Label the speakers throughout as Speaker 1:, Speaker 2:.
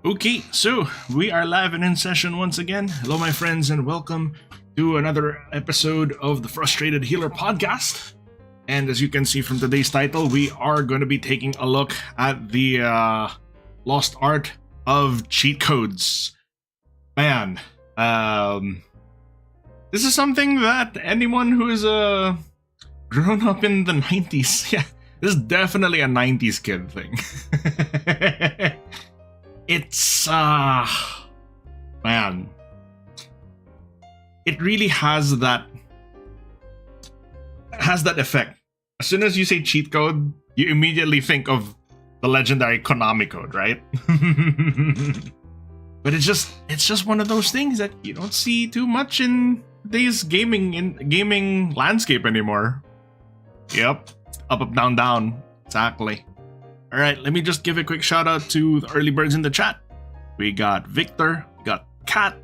Speaker 1: Okay, so we are live and in session once again. Hello, my friends, and welcome to another episode of the Frustrated Healer podcast. And as you can see from today's title, we are going to be taking a look at the lost art of cheat codes. Man, this is something that anyone who is grown up in the 90s, yeah, this is definitely a 90s kid thing. It's, man, it really has that effect. As soon as you say cheat code, you immediately think of the legendary Konami Code, right? But it's just one of those things that you don't see too much in today's gaming landscape anymore. Yep, up, down, down, exactly. All right, let me just give a quick shout out to the early birds in the chat. We got Victor, we got Kat,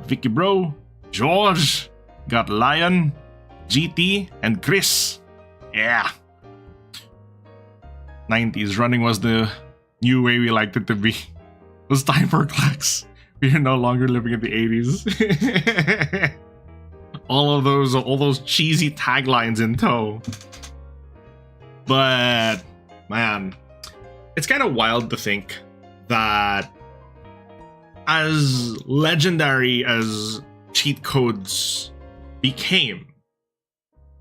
Speaker 1: Vicky Bro, George, got Lion, GT, and Chris. Yeah. 90s running was the new way we liked it to be. It was time for clocks. We are no longer living in the 80s. all those cheesy taglines in tow. But man, it's kind of wild to think that as legendary as cheat codes became,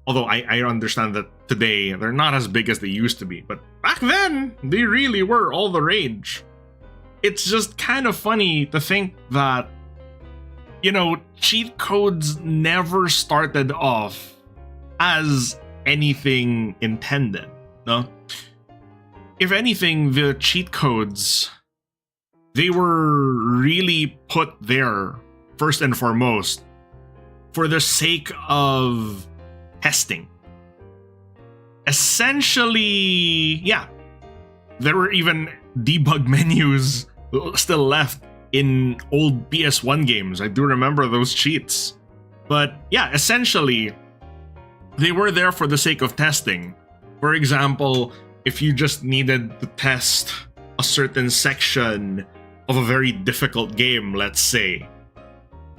Speaker 1: although I understand that today they're not as big as they used to be, but back then they really were all the rage. It's just kind of funny to think that, you know, cheat codes never started off as anything intended, no? If anything, the cheat codes, they were really put there, first and foremost, for the sake of testing. Essentially, yeah, there were even debug menus still left in old PS1 games. I do remember those cheats. But yeah, essentially, they were there for the sake of testing. For example, if you just needed to test a certain section of a very difficult game, let's say,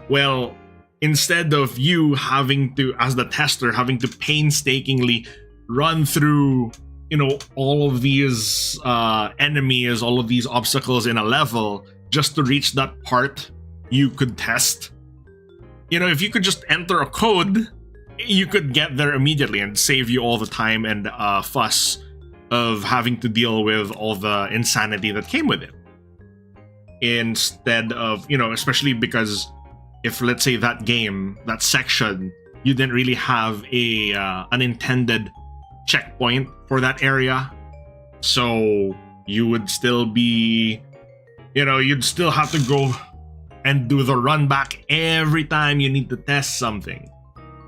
Speaker 1: well, instead of you having to, as the tester, having to painstakingly run through, you know, all of these enemies, all of these obstacles in a level just to reach that part you could test, you know, if you could just enter a code, you could get there immediately and save you all the time and fuss of having to deal with all the insanity that came with it. Instead of, you know, especially because if, let's say, that game, that section, you didn't really have a an intended checkpoint for that area, so you would still be, you know, you'd still have to go and do the run back every time you need to test something.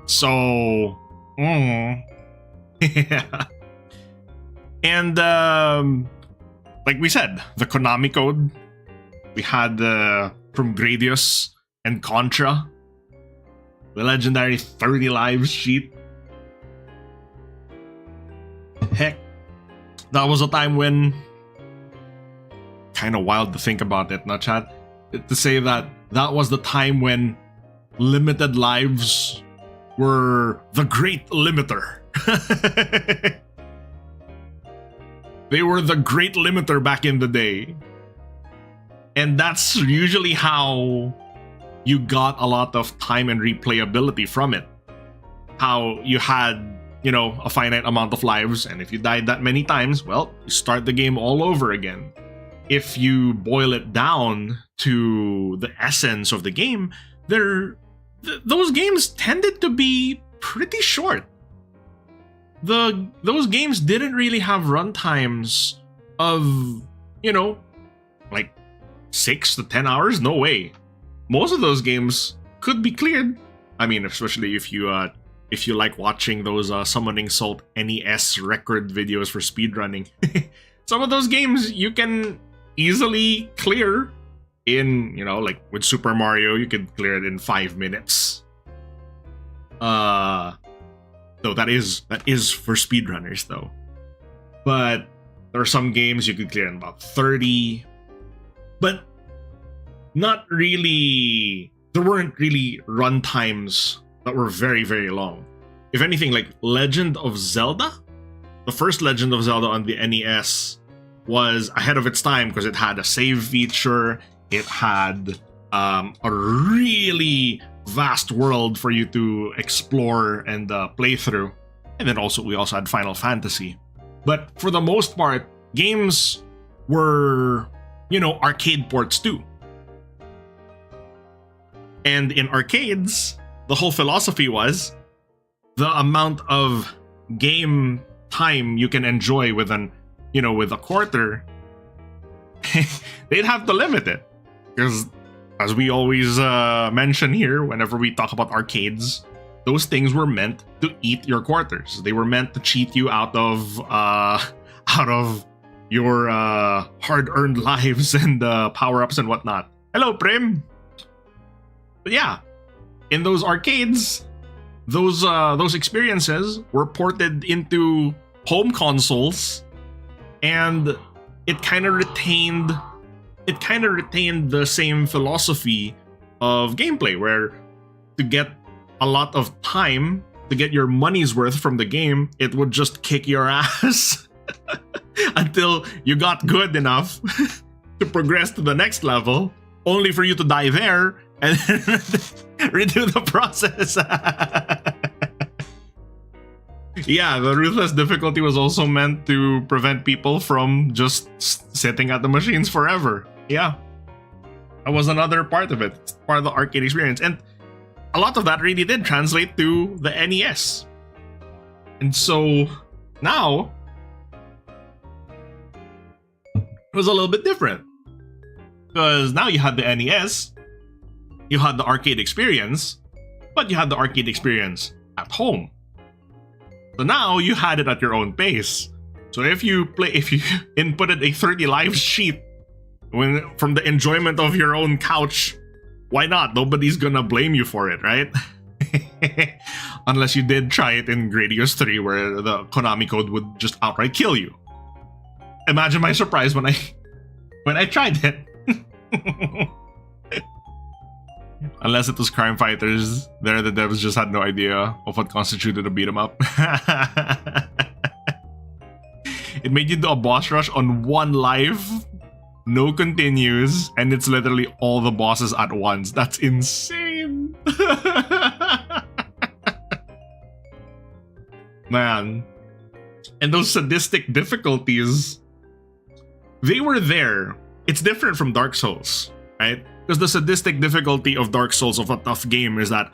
Speaker 1: So, yeah. And like we said, the Konami Code, we had from Gradius and Contra, the legendary 30 lives cheat. Heck, that was a time when, kind of wild to think about it, not chat, to say that that was the time when limited lives were the great limiter. They were the great limiter back in the day. And that's usually how you got a lot of time and replayability from it. How you had, you know, a finite amount of lives, and if you died that many times, well, you start the game all over again. If you boil it down to the essence of the game, those games tended to be pretty short. Those games didn't really have run times of, you know, like 6 to 10 hours. No way. Most of those games could be cleared. I mean, especially if you like watching those Summoning Salt NES record videos for speedrunning. Some of those games you can easily clear in, you know, like with Super Mario, you can clear it in 5 minutes. Though that is for speedrunners though. But there are some games you could clear in about 30, But not really, there weren't really run times that were very, very long. If anything, like Legend of Zelda, the first Legend of Zelda on the NES was ahead of its time because it had a save feature, it had a really vast world for you to explore and play through. And then we also had Final Fantasy. But for the most part, games were, arcade ports too. And in arcades, the whole philosophy was the amount of game time you can enjoy with with a quarter, they'd have to limit it. Because as we always mention here, whenever we talk about arcades, those things were meant to eat your quarters. They were meant to cheat you out of your hard-earned lives and power-ups and whatnot. Hello, Prim. But yeah, in those arcades, those experiences were ported into home consoles, and it kind of retained the same philosophy of gameplay, where to get a lot of time, to get your money's worth from the game, it would just kick your ass until you got good enough to progress to the next level, only for you to die there and redo the process. Yeah, the ruthless difficulty was also meant to prevent people from just sitting at the machines forever. Yeah, that was another part of it. It's part of the arcade experience. And a lot of that really did translate to the NES. And so now, it was a little bit different. Because now you had the NES, you had the arcade experience, but you had the arcade experience at home. So now you had it at your own pace. So if you inputted a 30 lives sheet from the enjoyment of your own couch, why not? Nobody's gonna blame you for it, right? Unless you did try it in Gradius 3, where the Konami Code would just outright kill you. Imagine my surprise when I tried it. Unless it was Crime Fighters, there the devs just had no idea of what constituted a beat 'em up. It made you do a boss rush on one life, no continues, and it's literally all the bosses at once. That's insane. Man. And those sadistic difficulties, they were there. It's different from Dark Souls, right? Because the sadistic difficulty of Dark Souls, of a tough game, is that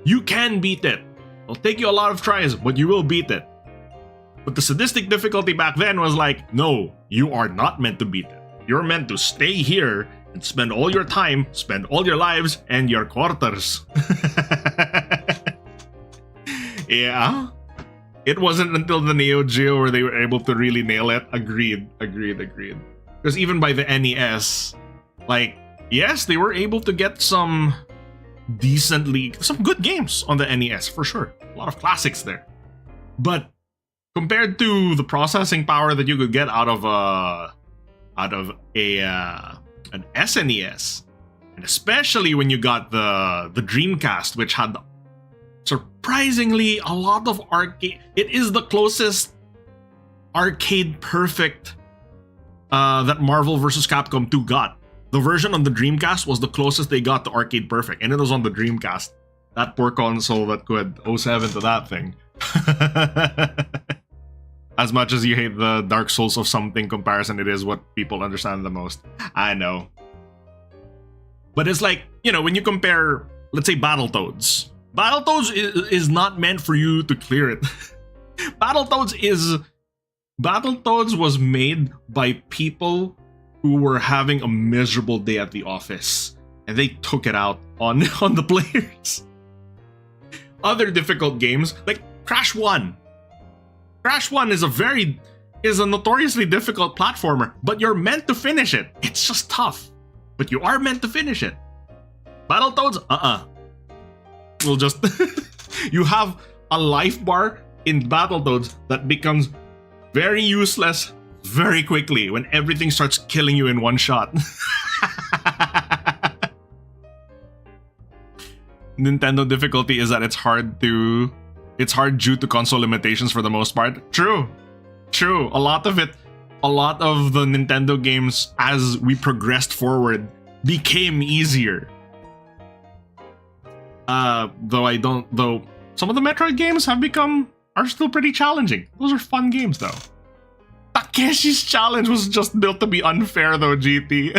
Speaker 1: you can beat it. It'll take you a lot of tries, but you will beat it. But the sadistic difficulty back then was like, no, you are not meant to beat it. You're meant to stay here and spend all your time, spend all your lives, and your quarters. Yeah. It wasn't until the Neo Geo where they were able to really nail it. Agreed. Because even by the NES, like, yes, they were able to get some good games on the NES, for sure. A lot of classics there. But compared to the processing power that you could get out of an SNES, and especially when you got the Dreamcast, which had surprisingly a lot of arcade. It is the closest arcade perfect that Marvel vs. Capcom 2 got. The version on the Dreamcast was the closest they got to arcade perfect, and it was on the Dreamcast. That poor console that could 07 to that thing. As much as you hate the Dark Souls of something comparison, it is what people understand the most. I know. But it's like, when you compare, let's say, Battletoads. Battletoads is not meant for you to clear it. Battletoads was made by people who were having a miserable day at the office, and they took it out on the players. Other difficult games, like Crash 1. Crash 1 is a notoriously difficult platformer, but you're meant to finish it. It's just tough, but you are meant to finish it. Battletoads, We'll just you have a life bar in Battletoads that becomes very useless very quickly when everything starts killing you in one shot. Nintendo difficulty is that it's hard due to console limitations for the most part. True. A lot of the Nintendo games as we progressed forward became easier. Though some of the Metroid games are still pretty challenging. Those are fun games though. Takeshi's Challenge was just built to be unfair though, GT.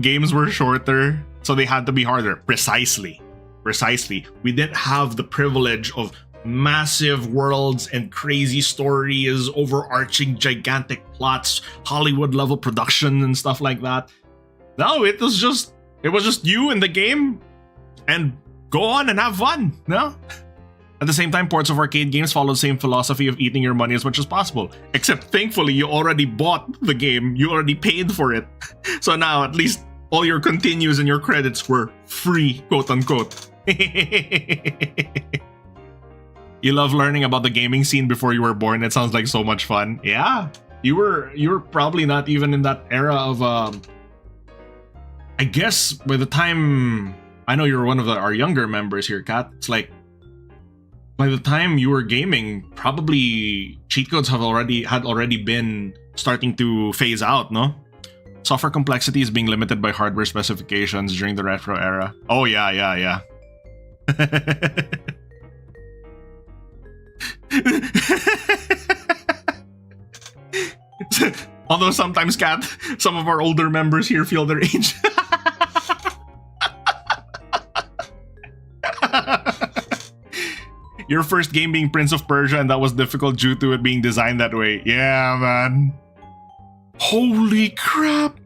Speaker 1: Games were shorter, so they had to be harder. Precisely. We didn't have the privilege of massive worlds and crazy stories, overarching gigantic plots, Hollywood level production and stuff like that. No, it was just you in the game and go on and have fun, no? At the same time, ports of arcade games follow the same philosophy of eating your money as much as possible. Except, thankfully, you already bought the game. You already paid for it. So now, at least, all your continues and your credits were free, quote-unquote. You love learning about the gaming scene before you were born. It sounds like so much fun. Yeah. You were probably not even in that era of... I guess, by the time... I know you're one of our younger members here, Kat. It's like... By the time you were gaming, probably cheat codes had already been starting to phase out, no? Software complexity is being limited by hardware specifications during the retro era. Oh yeah. Although sometimes, Kat, some of our older members here feel their age. Your first game being Prince of Persia, and that was difficult due to it being designed that way. Yeah, man. Holy crap.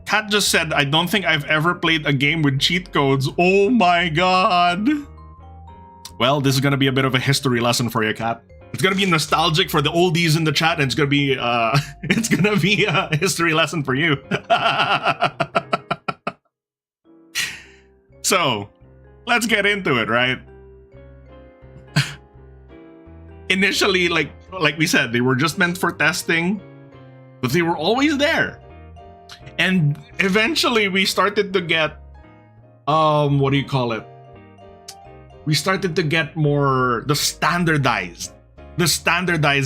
Speaker 1: Kat just said, I don't think I've ever played a game with cheat codes. Oh my god. Well, this is gonna be a bit of a history lesson for you, Kat. It's gonna be nostalgic for the oldies in the chat, and it's gonna be a history lesson for you. So, let's get into it, right? Initially, like we said, they were just meant for testing, but they were always there. And eventually we started to get, what do you call it? We started to get more the standardized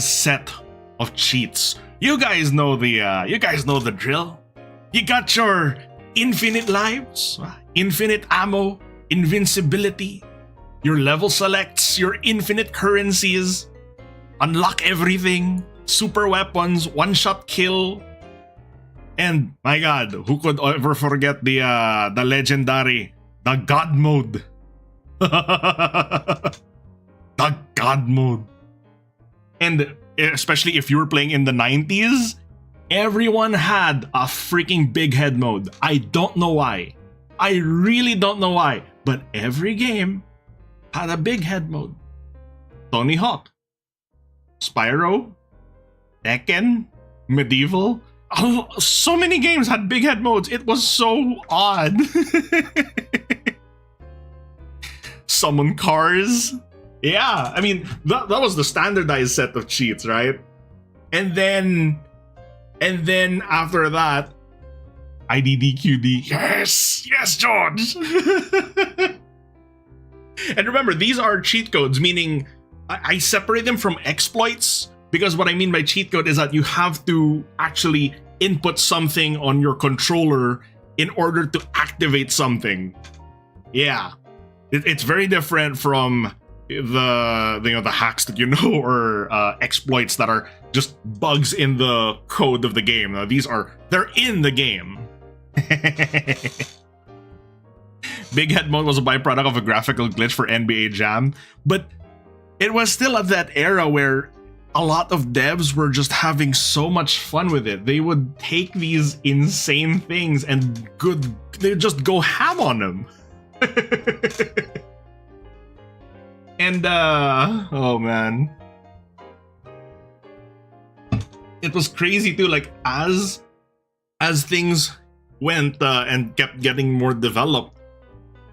Speaker 1: set of cheats. You guys know the drill. You got your infinite lives, infinite ammo, invincibility, your level selects, your infinite currencies, unlock everything, super weapons, one-shot kill. And my god, who could ever forget the legendary, the God mode. The God mode. And especially if you were playing in the 90s, everyone had a freaking big head mode. I don't know why. I really don't know why. But every game had a big head mode. Tony Hawk, Spyro, Tekken, Medieval. Oh, so many games had big head modes. It was so odd. Summon cars. Yeah, I mean, that was the standardized set of cheats, right? And then after that, IDDQD. Yes, George. And remember, these are cheat codes, meaning I separate them from exploits, because what I mean by cheat code is that you have to actually input something on your controller in order to activate something. Yeah, it's very different from the hacks that you know, or exploits that are just bugs in the code of the game. Now, they're in the game. Big head mode was a byproduct of a graphical glitch for NBA Jam, but it was still at that era where a lot of devs were just having so much fun with it. They would take these insane things and they'd just go ham on them. And oh man, it was crazy too. Like as things went and kept getting more developed,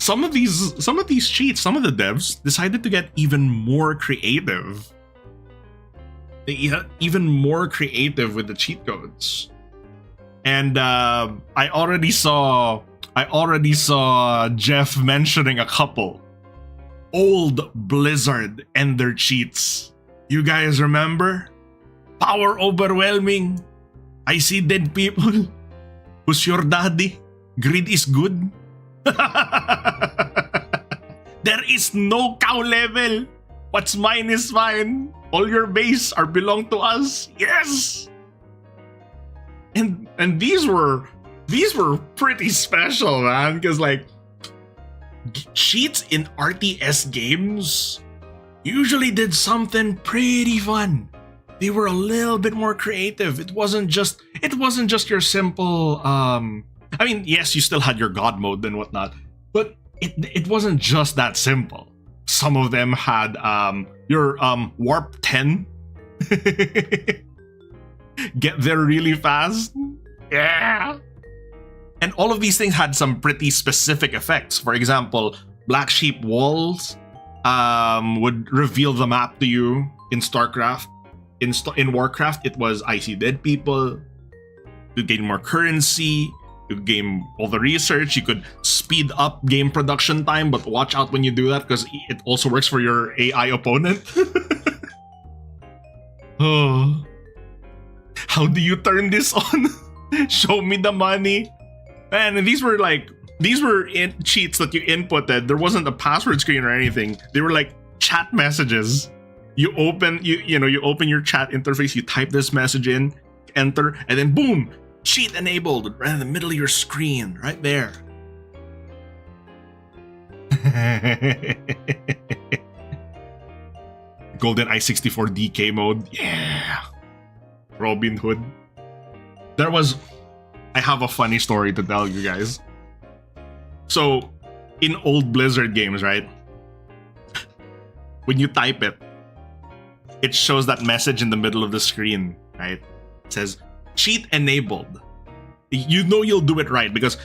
Speaker 1: some of these cheats, some of the devs decided to get even more creative. They got even more creative with the cheat codes. And I already saw I already saw Jeff mentioning a couple. Old Blizzard and their cheats. You guys remember? Power overwhelming. I see dead people. Who's your daddy? Greed is good. There is no cow level. What's mine is mine. All your base are belong to us. Yes. And these were pretty special, man, because like cheats in RTS games usually did something pretty fun. They were a little bit more creative. It wasn't just your simple I mean, yes, you still had your god mode and whatnot, but it wasn't just that simple. Some of them had your warp 10. Get there really fast. Yeah. And all of these things had some pretty specific effects. For example, black sheep walls would reveal the map to you in StarCraft. In Warcraft, it was I see dead people. You gain more currency. You gain all the research. You could speed up game production time, but watch out when you do that because it also works for your AI opponent. Oh. How do you turn this on? Show me the money. And these were cheats that you inputted. There wasn't a password screen or anything. They were like chat messages. You open your chat interface, you type this message in, enter, and then boom, cheat enabled right in the middle of your screen, right there. Golden i64 DK mode, yeah. Robin Hood. I have a funny story to tell you guys. So, in old Blizzard games, right? When you type it, it shows that message in the middle of the screen, right? It says, cheat enabled. You know you'll do it right because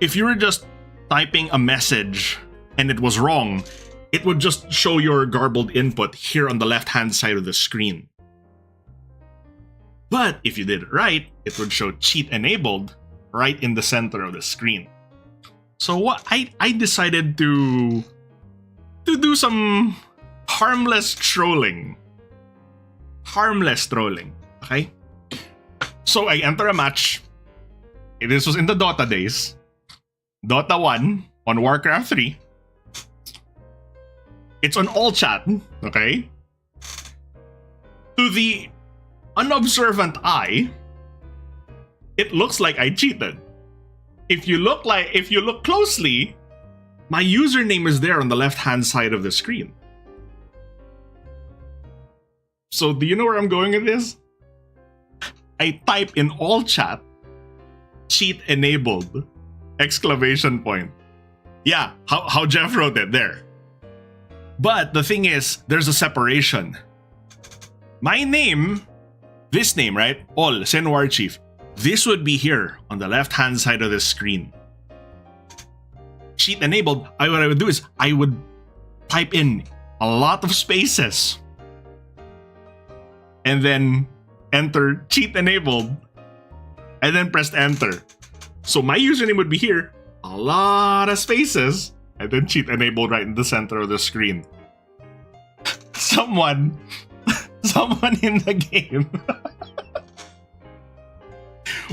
Speaker 1: if you were just typing a message and it was wrong, it would just show your garbled input here on the left-hand side of the screen. But if you did it right, it would show cheat enabled right in the center of the screen. So what I decided to do some harmless trolling. Okay? So I enter a match. This was in the Dota days. Dota 1 on Warcraft 3. It's on all chat, okay? To the unobservant eye, it looks like I cheated. If you look closely, my username is there on the left-hand side of the screen. So do you know where I'm going with this? I type in all chat, cheat enabled, exclamation point. Yeah, how Jeff wrote it there. But the thing is, there's a separation. My name, this name, right? All, Senwar Chief. This would be here on the left-hand side of the screen. Cheat enabled, what I would do is I would type in a lot of spaces and then enter cheat enabled and then press enter. So my username would be here, a lot of spaces, and then cheat enabled right in the center of the screen. Someone in the game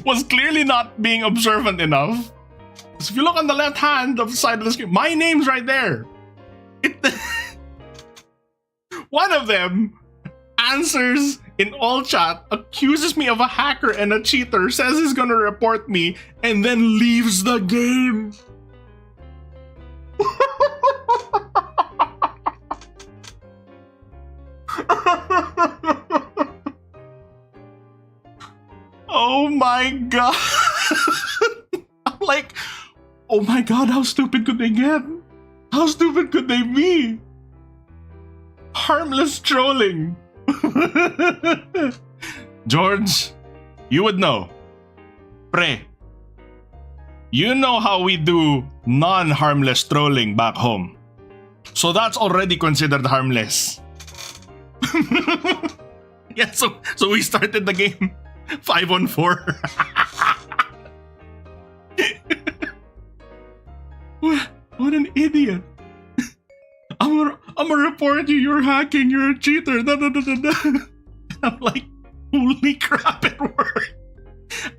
Speaker 1: was clearly not being observant enough. So if you look on the left hand of the side of the screen, my name's right there. One of them answers in all chat, accuses me of a hacker and a cheater, says he's gonna report me, and then leaves the game. Oh my god. I'm like, oh my god, how stupid could they get? How stupid could they be? Harmless trolling. George, you would know. Pre, you know how we do non-harmless trolling back home. So that's already considered harmless. Yeah, so we started the game 5-on-4. idiot. I'm gonna report you. You're hacking. You're a cheater. Da, da, da, da, da. I'm like, holy crap, it worked.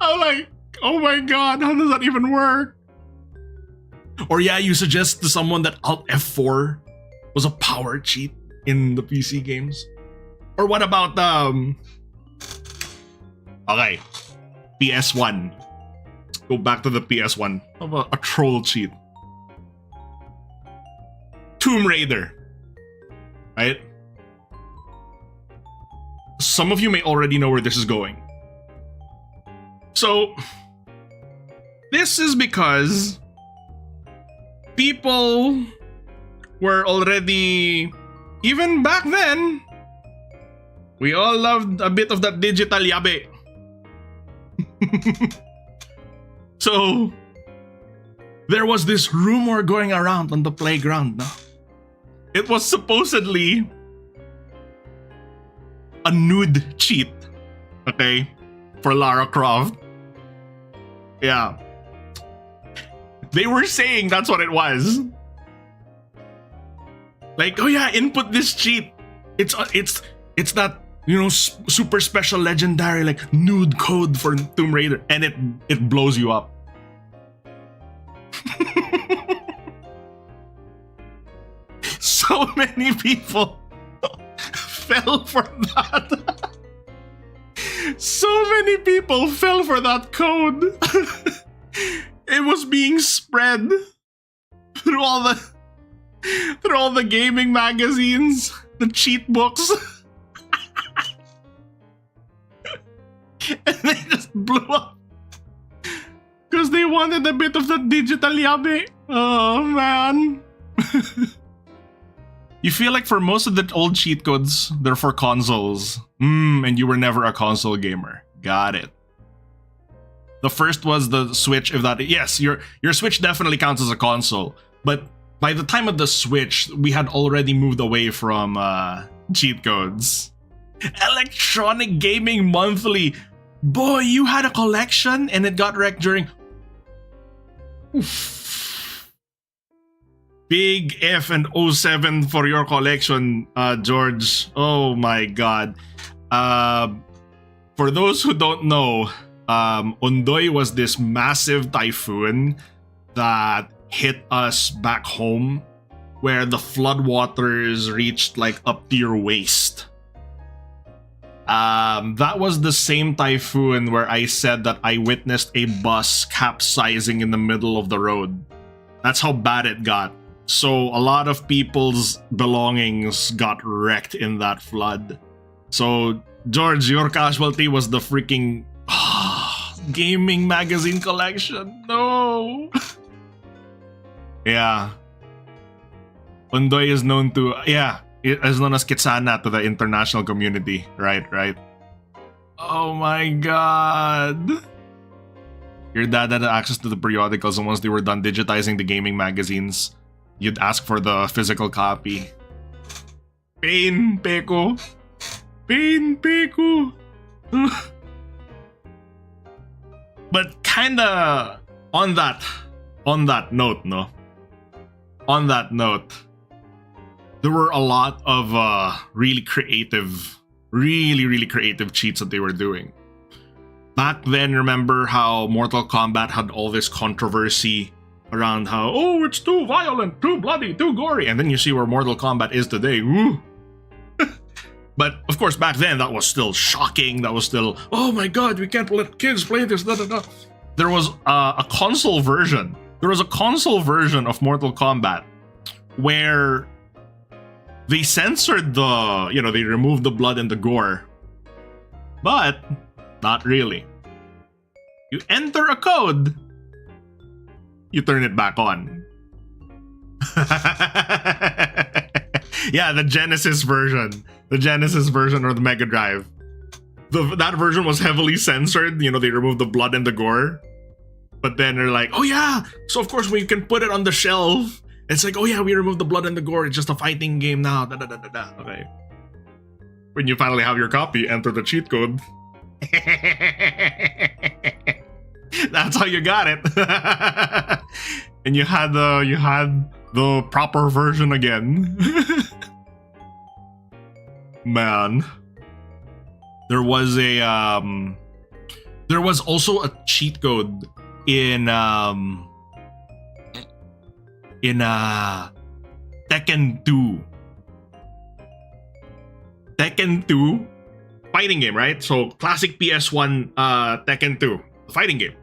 Speaker 1: I'm like, oh my god, how does that even work? Or yeah, you suggest to someone that Alt F4 was a power cheat in the PC games. Or what about okay, PS1. Let's go back to the PS1 of a troll cheat. Tomb Raider, right? Some of you may already know where this is going. So, this is because people were already, even back then, we all loved a bit of that digital yabe. So, there was this rumor going around on the playground. No? It was supposedly a nude cheat, okay, for Lara Croft. Yeah. They were saying that's what it was. Like, oh yeah, input this cheat. It's that, you know, super special legendary like nude code for Tomb Raider, and it blows you up. So many people fell for that. So many people fell for that code. It was being spread through all the gaming magazines, the cheat books. And they just blew up because they wanted a bit of the digital yabe. Oh man. You feel like for most of the old cheat codes, they're for consoles. And you were never a console gamer. Got it. The first was the Switch, if that... Yes, your Switch definitely counts as a console. But by the time of the Switch, we had already moved away from cheat codes. Electronic Gaming Monthly. Boy, you had a collection and it got wrecked during... Oof. Big F and 07 for your collection, George. Oh my god. For those who don't know, Ondoy was this massive typhoon that hit us back home where the floodwaters reached like up to your waist. That was the same typhoon where I said that I witnessed a bus capsizing in the middle of the road. That's how bad it got. So a lot of people's belongings got wrecked in that flood. So George, your casualty was the freaking gaming magazine collection. No. Yeah. Ondoy is known to, is known as Kitsana to the international community. Right. Oh my god. Your dad had access to the periodicals, and once they were done digitizing the gaming magazines, you'd ask for the physical copy. Pain, Peko. Pain, Peko. But kinda on that note, no? On that note, there were a lot of really creative cheats that they were doing. Back then, remember how Mortal Kombat had all this controversy around how, oh, it's too violent, too bloody, too gory, and then you see where Mortal Kombat is today. Woo. But of course, back then that was still shocking. That was still, oh my god, we can't let kids play this. Da, da, da. There was a console version. There was a console version of Mortal Kombat where they censored the, they removed the blood and the gore, but not really. You enter a code, you turn it back on. Yeah, the Genesis version or the Mega Drive. That version was heavily censored. They removed the blood and the gore. But then they're like, oh yeah, so of course we can put it on the shelf. It's like, oh yeah, we removed the blood and the gore. It's just a fighting game now. Da, da, da, da, da. Okay. When you finally have your copy, enter the cheat code. That's how you got it. And you had the proper version again. Man. There was also a cheat code in Tekken 2. Tekken 2 fighting game, right? So classic PS1 Tekken 2 fighting game.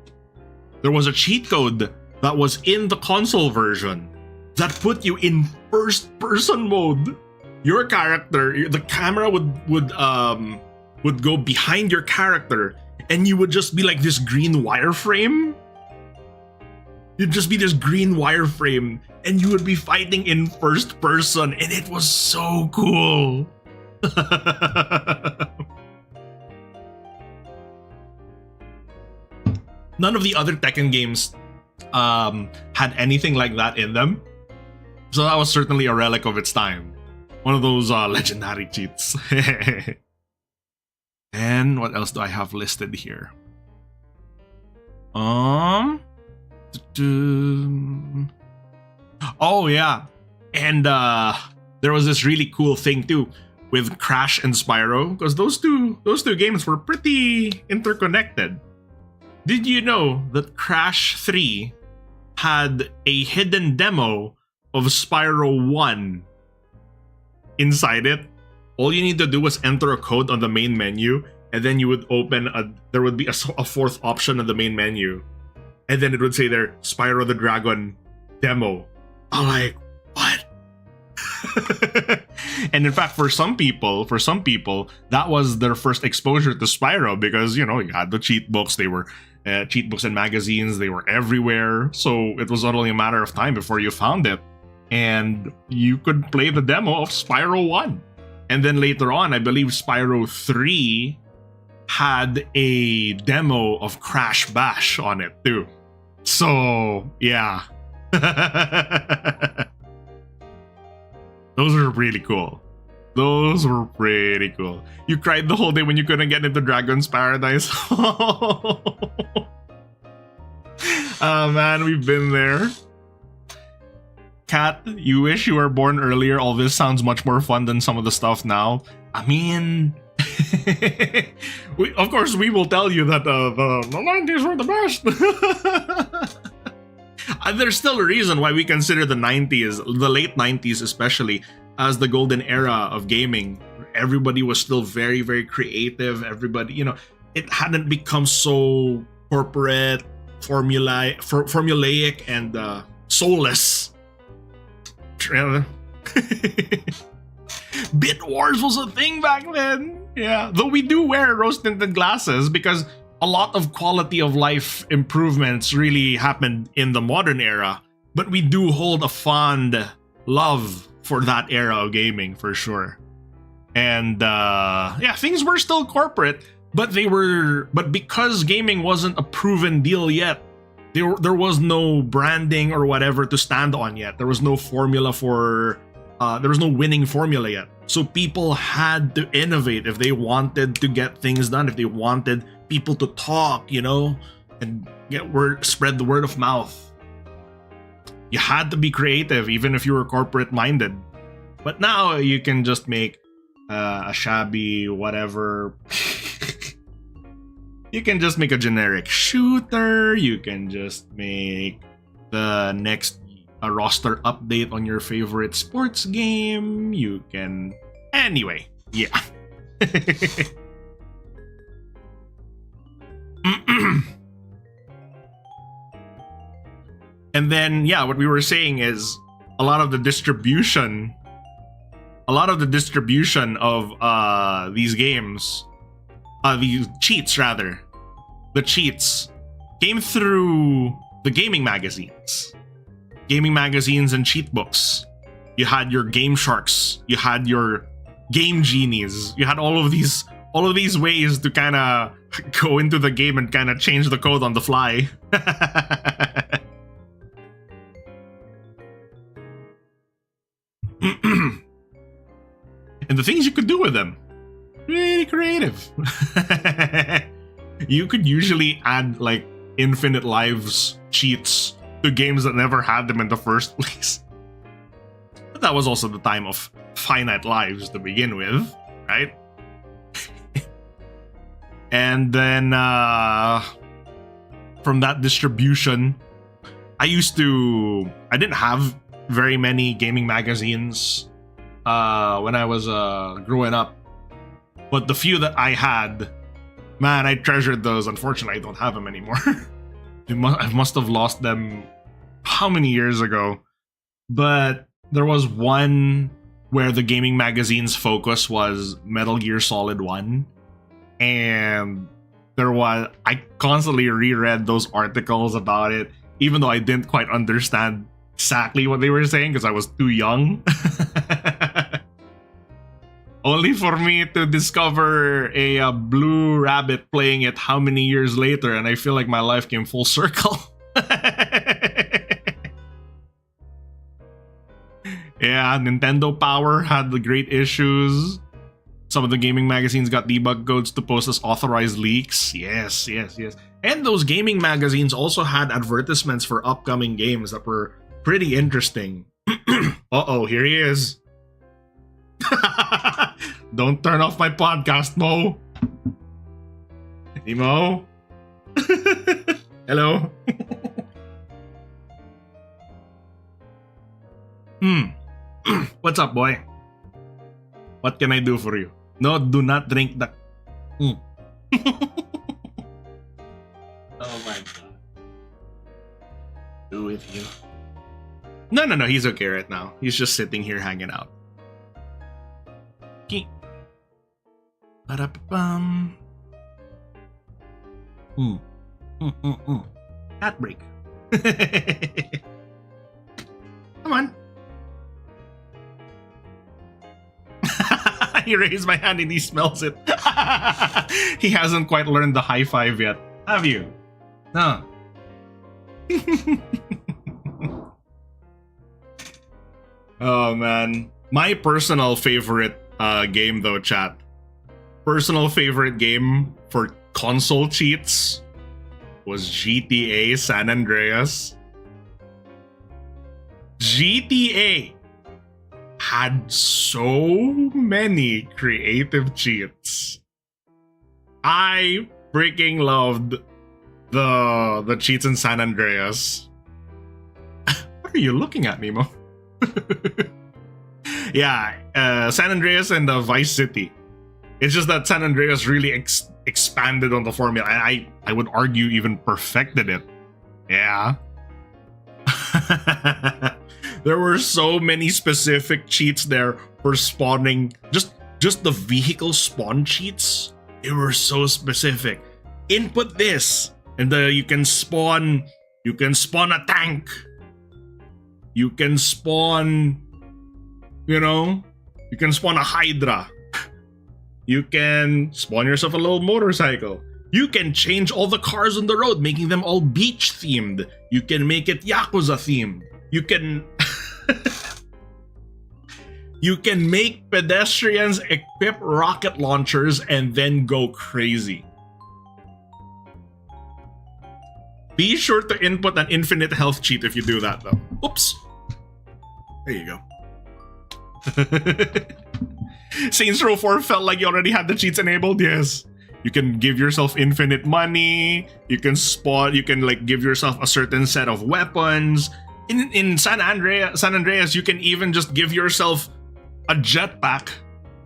Speaker 1: There was a cheat code that was in the console version that put you in first person mode. Your character, the camera would go behind your character, and you would just be like this green wireframe. You'd just be this green wireframe, and you would be fighting in first person, and it was so cool. None of the other Tekken games had anything like that in them, so that was certainly a relic of its time. One of those legendary cheats. And what else do I have listed here? Oh yeah, and there was this really cool thing too with Crash and Spyro, because those two games were pretty interconnected. Did you know that Crash 3 had a hidden demo of Spyro 1 inside it? All you need to do was enter a code on the main menu, and then you would there would be a fourth option on the main menu, and then it would say there, Spyro the Dragon demo. I'm like, what? And in fact, for some people, that was their first exposure to Spyro, because, you know, you had the cheat books, they were cheat books and magazines, they were everywhere, so it was not only a matter of time before you found it, and you could play the demo of Spyro 1. And then later on, I believe Spyro 3 had a demo of Crash Bash on it too. So, yeah. Those were really cool. Those were pretty cool. You cried the whole day when you couldn't get into Dragon's Paradise. Oh man, we've been there. Kat, you wish you were born earlier. All this sounds much more fun than some of the stuff now. I mean, of course, we will tell you that the 90s were the best. There's still a reason why we consider the 90s, the late 90s especially, as the golden era of gaming. Everybody was still very, very creative. Everybody, you know, it hadn't become so corporate, formulaic, and soulless. Bit Wars was a thing back then. Yeah, though we do wear rose-tinted glasses because a lot of quality of life improvements really happened in the modern era, but we do hold a fond love for that era of gaming for sure. And yeah, things were still corporate, but because gaming wasn't a proven deal yet, there was no branding or whatever to stand on yet. There was no formula there was no winning formula yet. So people had to innovate if they wanted to get things done, if they wanted people to talk, you know, and spread the word of mouth. You had to be creative, even if you were corporate minded. But now you can just make a shabby whatever. You can just make a generic shooter. You can just make the next roster update on your favorite sports game. You can... Anyway, yeah. And then, yeah, what we were saying is a lot of the distribution of these games, these cheats rather, the cheats came through the gaming magazines and cheat books. You had your Game Sharks, you had your Game Genies, you had all of these ways to kind of go into the game and kind of change the code on the fly. And the things you could do with them, really creative. You could usually add like infinite lives cheats to games that never had them in the first place. that was also the time of finite lives to begin with, right? And then from that distribution, I didn't have very many gaming magazines when I was growing up. But the few that I had, man, I treasured those. Unfortunately, I don't have them anymore. I must have lost them how many years ago? But there was one where the gaming magazine's focus was Metal Gear Solid 1. And I constantly reread those articles about it, even though I didn't quite understand exactly what they were saying because I was too young. Only for me to discover a blue rabbit playing it how many years later, and I feel like my life came full circle. Yeah, Nintendo Power had the great issues. Some of the gaming magazines got debug codes to post as authorized leaks. Yes. And those gaming magazines also had advertisements for upcoming games that were pretty interesting. Uh-oh, here he is. Don't turn off my podcast, Mo. Hey, Mo. Hello. What's up, boy? What can I do for you? No, do not drink the... Oh my god. Do with you? No, he's okay right now. He's just sitting here hanging out. Okay. Ba-da-ba-bum. Hat break. Come on. He raised my hand and he smells it. He hasn't quite learned the high five yet. Have you? No. Oh man. My personal favorite game though, chat. Personal favorite game for console cheats was GTA San Andreas. GTA had so many creative cheats. I freaking loved the cheats in San Andreas. What are you looking at, Nemo? Yeah, San Andreas and Vice City. It's just that San Andreas really expanded on the formula. I would argue even perfected it. Yeah. There were so many specific cheats there for spawning. Just the vehicle spawn cheats. They were so specific. Input this, and you can spawn a tank. You can spawn, you can spawn a Hydra. You can spawn yourself a little motorcycle. You can change all the cars on the road, making them all beach themed. You can make it Yakuza themed. You can you can make pedestrians equip rocket launchers and then go crazy. Be sure to input an infinite health cheat if you do that though. Oops. There you go. Saints Row 4 felt like you already had the cheats enabled. Yes. You can give yourself infinite money. You can spawn. You can give yourself a certain set of weapons. In San Andreas, you can even just give yourself a jetpack,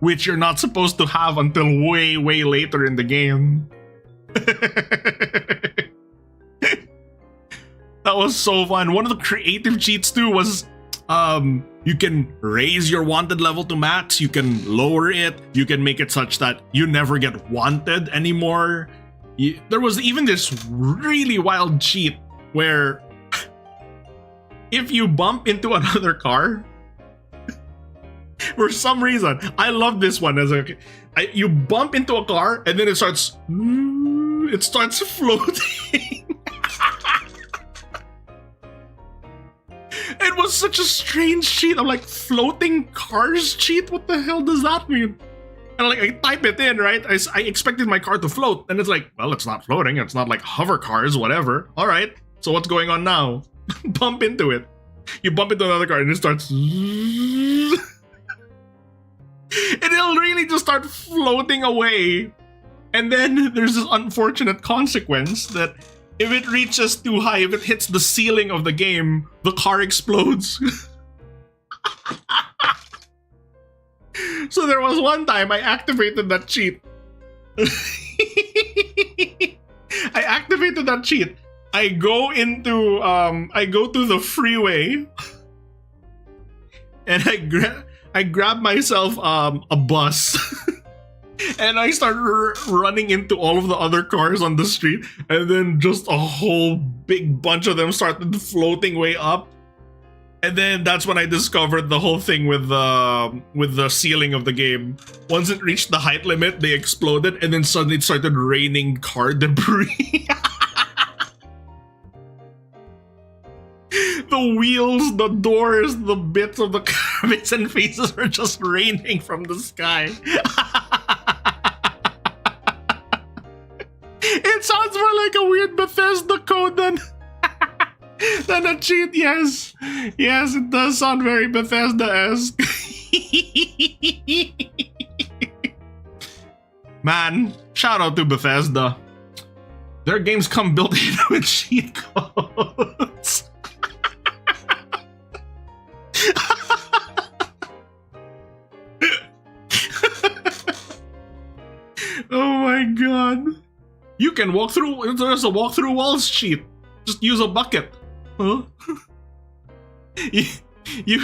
Speaker 1: which you're not supposed to have until way later in the game. That was so fun. One of the creative cheats too was you can raise your wanted level to max, you can lower it, you can make it such that you never get wanted anymore. There was even this really wild cheat where if you bump into another car, for some reason, I love this one. You bump into a car and then it starts floating. It was such a strange cheat. I'm like, floating cars cheat? What the hell does that mean? And I type it in, right? I expected my car to float. And it's like, well, it's not floating. It's not like hover cars, whatever. All right. So what's going on now? Bump into it. You bump into another car and it starts... and it'll really just start floating away. And then there's this unfortunate consequence that if it reaches too high, if it hits the ceiling of the game, the car explodes. So there was one time I activated that cheat. I activated that cheat. I go to the freeway and I grab myself a bus. And I start running into all of the other cars on the street, and then just a whole big bunch of them started floating way up. And then that's when I discovered the whole thing with the ceiling of the game. Once it reached the height limit, they exploded, and then suddenly it started raining car debris. The wheels, the doors, the bits of the bits and faces are just raining from the sky. It sounds more like a weird Bethesda code than a cheat. Yes, it does sound very Bethesda-esque. Man, shout out to Bethesda. Their games come built in with cheat codes. Oh my god. You can walk through, there's a walk through walls cheat. Just use a bucket. Huh? You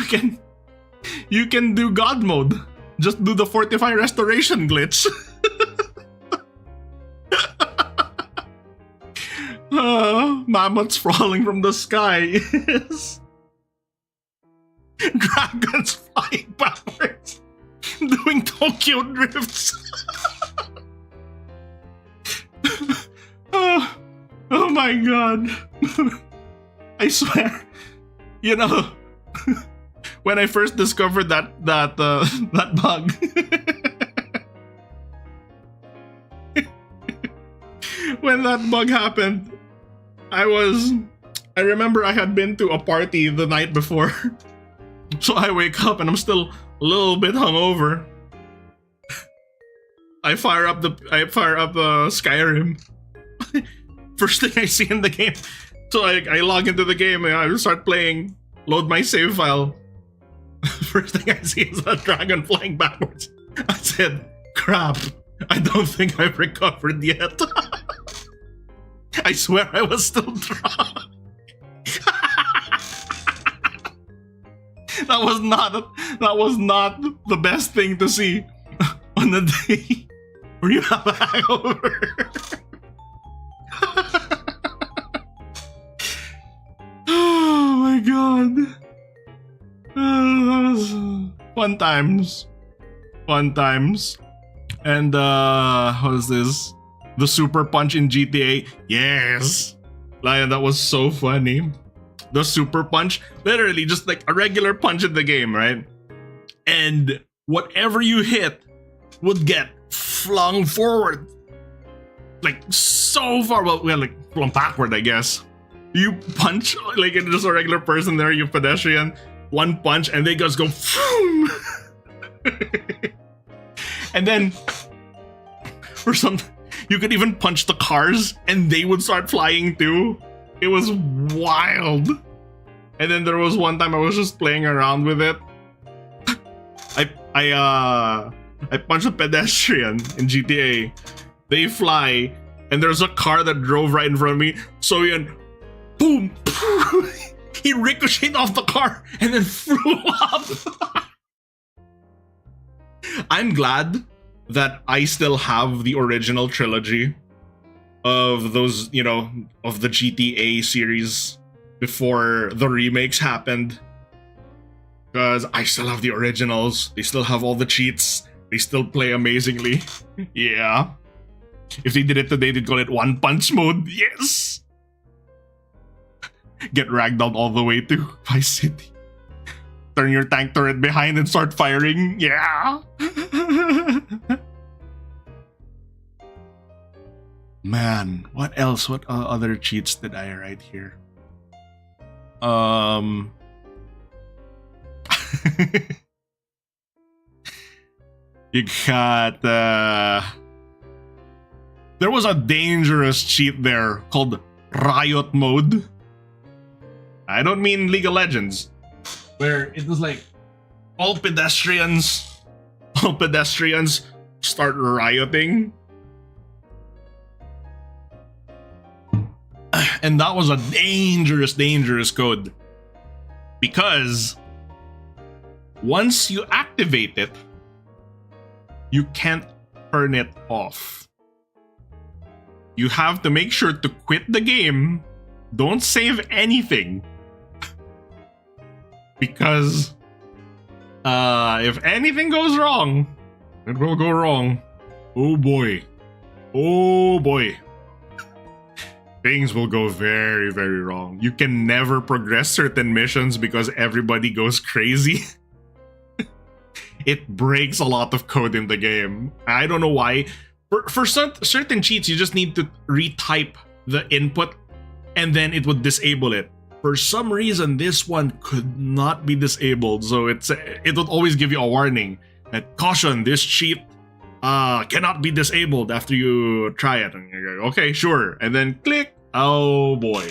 Speaker 1: can do God mode. Just do the fortify restoration glitch. Mammoths falling from the sky. Yes. Dragons flying backwards. Doing Tokyo drifts. Oh my god. I swear. You know, when I first discovered that bug. When that bug happened, I remember I had been to a party the night before. So I wake up and I'm still a little bit hungover. I fire up the Skyrim. First thing I see in the game. So I log into the game and I start playing, load my save file. First thing I see is a dragon flying backwards. I said, crap, I don't think I've recovered yet. I swear I was still drunk. That was not the best thing to see on the day where you have a hangover. Oh my god. That was fun times. And what is this? The super punch in GTA. Yes. Lion, that was so funny. The super punch, literally just like a regular punch in the game, right? And whatever you hit would get flung forward. Like so far, well, like flung backward, I guess. You punch like just a regular person there, you pedestrian, one punch, and they just go phoom. And then for some, you could even punch the cars and they would start flying too. It was wild. And then there was one time I was just playing around with it. I punched a pedestrian in GTA. They fly, and there's a car that drove right in front of me. So he went, boom, he ricocheted off the car and then flew up. I'm glad that I still have the original trilogy of those, you know, of the GTA series before the remakes happened. Because I still have the originals. They still have all the cheats. They still play amazingly. Yeah. If they did it today, they'd call it One Punch Mode. Yes! Get ragdolled all the way to Vice City. Turn your tank turret behind and start firing. Yeah! Man, what else? What other cheats did I write here? You got there was a dangerous cheat there called riot mode. I don't mean League of Legends, where it was like all pedestrians start rioting. And that was a dangerous code. Because once you activate it, you can't turn it off. You have to make sure to quit the game. Don't save anything. Because if anything goes wrong, it will go wrong. Oh boy. Oh boy. Things will go very, very wrong. You can never progress certain missions because everybody goes crazy. It breaks a lot of code in the game. I don't know why. For certain cheats, you just need to retype the input and then it would disable it. For some reason, this one could not be disabled, so it would always give you a warning that caution, this cheat cannot be disabled after you try it. And you're like, okay, sure, and then click. Oh boy.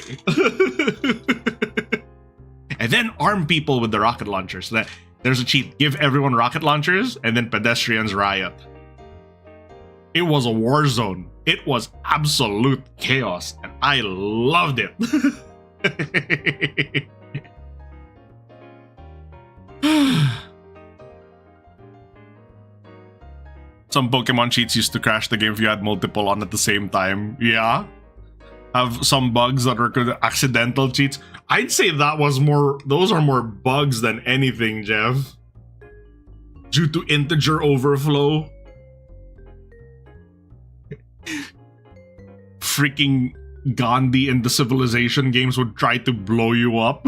Speaker 1: And then arm people with the rocket launchers. So that there's a cheat: give everyone rocket launchers, and then pedestrians riot. It was a war zone. It was absolute chaos, and I loved it. Some Pokemon cheats used to crash the game if you had multiple on at the same time. Yeah. Have some bugs that were accidental cheats. I'd say those are more bugs than anything, Jeff. Due to integer overflow. Freaking Gandhi in the Civilization games would try to blow you up.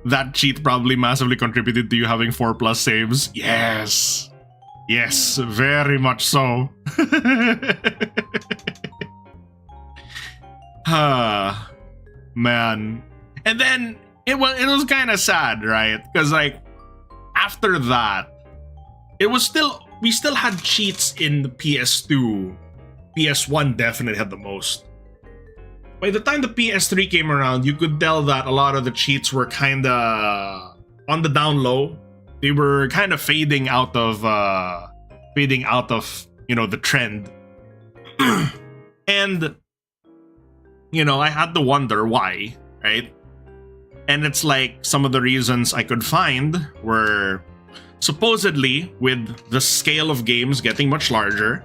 Speaker 1: That cheat probably massively contributed to you having 4+ saves. Yes. Yes, very much so. Man. And then it was kind of sad, right? Because like after that, we still had cheats in the PS2. PS1 definitely had the most. By the time the PS3 came around, you could tell that a lot of the cheats were kind of on the down low. They were kind of fading out of the trend. And I had to wonder why, right? And it's like some of the reasons I could find were supposedly with the scale of games getting much larger,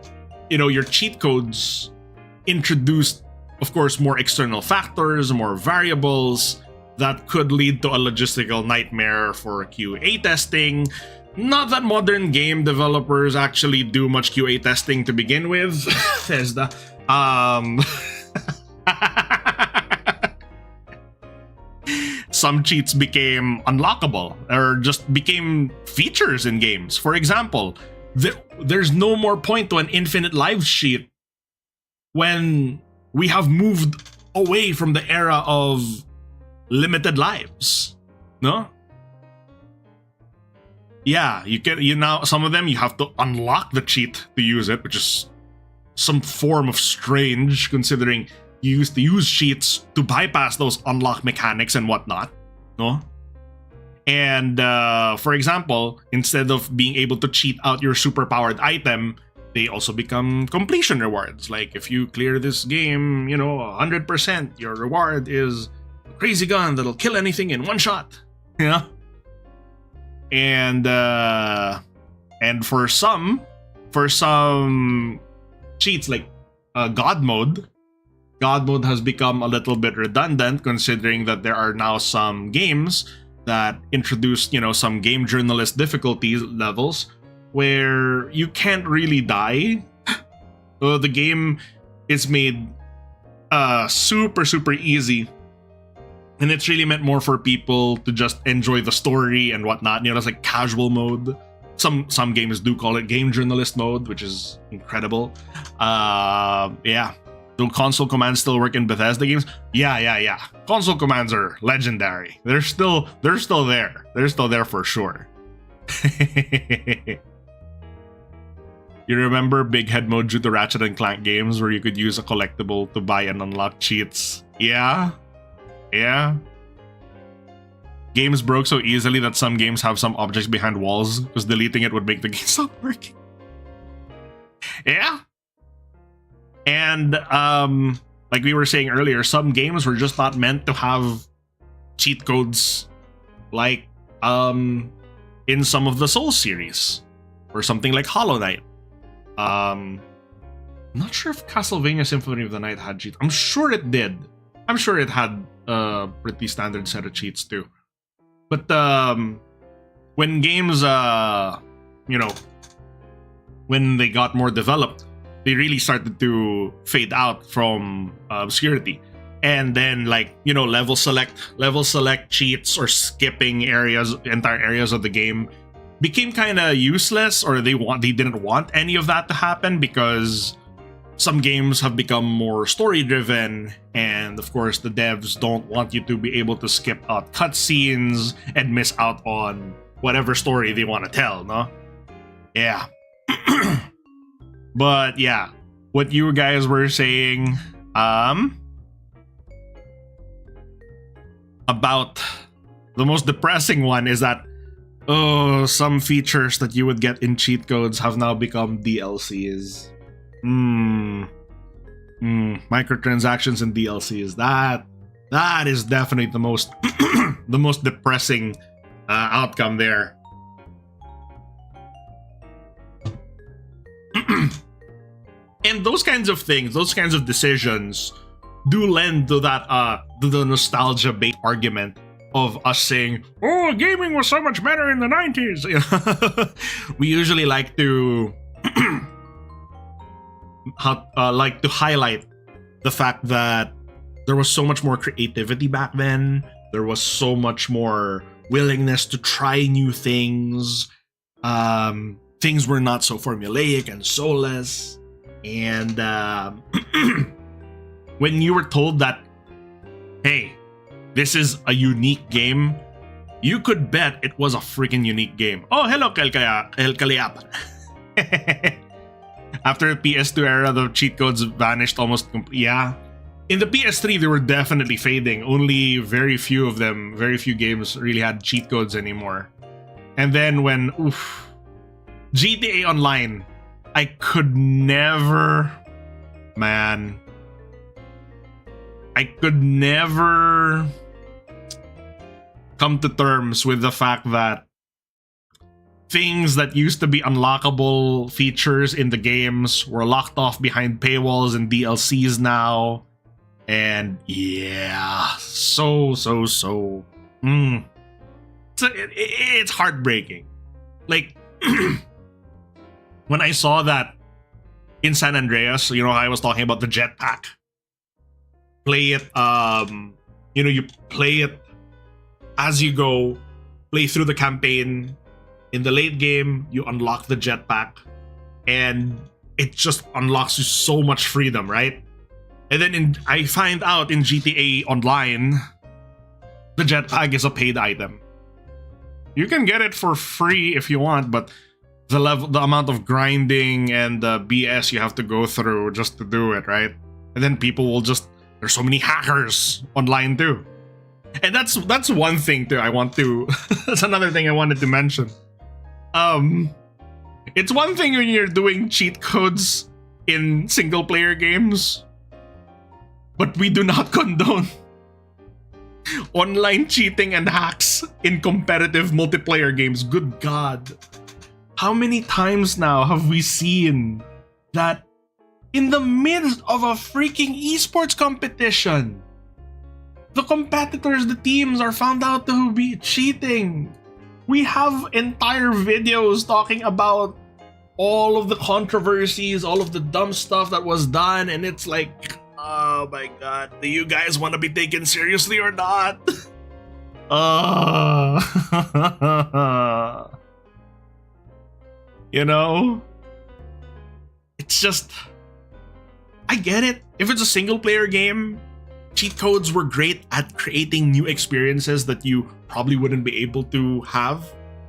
Speaker 1: your cheat codes introduced, of course, more external factors, more variables that could lead to a logistical nightmare for QA testing. Not that modern game developers actually do much QA testing to begin with. Bethesda. Some cheats became unlockable or just became features in games. For example, there's no more point to an infinite lives cheat when we have moved away from the era of limited lives. No? Yeah, now some of them you have to unlock the cheat to use it, which is some form of strange considering you used to use cheats to bypass those unlock mechanics and whatnot. No? And for example, instead of being able to cheat out your superpowered item, they also become completion rewards. Like if you clear this game, 100%, your reward is a crazy gun that'll kill anything in one shot. And for some cheats like God mode has become a little bit redundant considering that there are now some games that introduced, some game journalist difficulty levels where you can't really die. So the game is made super easy. And it's really meant more for people to just enjoy the story and whatnot. It's like casual mode. Some games do call it game journalist mode, which is incredible. Yeah. Do console commands still work in Bethesda games? Yeah. Console commands are legendary. They're still there. They're still there for sure. You remember Big Head mode due to Ratchet and Clank games where you could use a collectible to buy and unlock cheats? Yeah. Games broke so easily that some games have some objects behind walls because deleting it would make the game stop working. Yeah. And like we were saying earlier, some games were just not meant to have cheat codes like in some of the Souls series or something like Hollow Knight. Not sure if Castlevania Symphony of the Night had cheats. I'm sure it did. I'm sure it had a pretty standard set of cheats too. But when games when they got more developed, they really started to fade out from obscurity. And then level select cheats or skipping entire areas of the game became kind of useless, or they didn't want any of that to happen because some games have become more story driven, and of course the devs don't want you to be able to skip out cutscenes and miss out on whatever story they want to tell, no? Yeah. But yeah, what you guys were saying about the most depressing one is that some features that you would get in cheat codes have now become DLCs. Microtransactions and DLCs. That is definitely the most the most depressing outcome there. And those kinds of things, those kinds of decisions do lend to that to the nostalgia based argument of us saying, "Oh, gaming was so much better in the 90s." We usually like to highlight the fact that there was so much more creativity back then. There was so much more willingness to try new things. Things were not so formulaic and soulless. And when you were told that, hey, this is a unique game, you could bet it was a freaking unique game. Oh, hello, El Kaliap. After the PS2 era, the cheat codes vanished almost completely. Yeah. In the PS3, they were definitely fading. Only very few games really had cheat codes anymore. And then when, GTA Online, I could never come to terms with the fact that things that used to be unlockable features in the games were locked off behind paywalls and DLCs now. And yeah, it's heartbreaking. Like, when I saw that in San Andreas, I was talking about the jetpack. Play it, you play it as you go, play through the campaign. In the late game, you unlock the jetpack, and it just unlocks you so much freedom, right? And then I find out in GTA Online, the jetpack is a paid item. You can get it for free if you want, but the amount of grinding and the BS you have to go through just to do it, right? And then people will there's so many hackers online too. And that's one thing too that's another thing I wanted to mention. It's one thing when you're doing cheat codes in single player games, but we do not condone online cheating and hacks in competitive multiplayer games. Good God. How many times now have we seen that in the midst of a freaking esports competition, the competitors, the teams are found out to be cheating? We have entire videos talking about all of the controversies, all of the dumb stuff that was done, and it's like, oh my God, do you guys want to be taken seriously or not? It's just, I get it. If it's a single player game, cheat codes were great at creating new experiences that you probably wouldn't be able to have.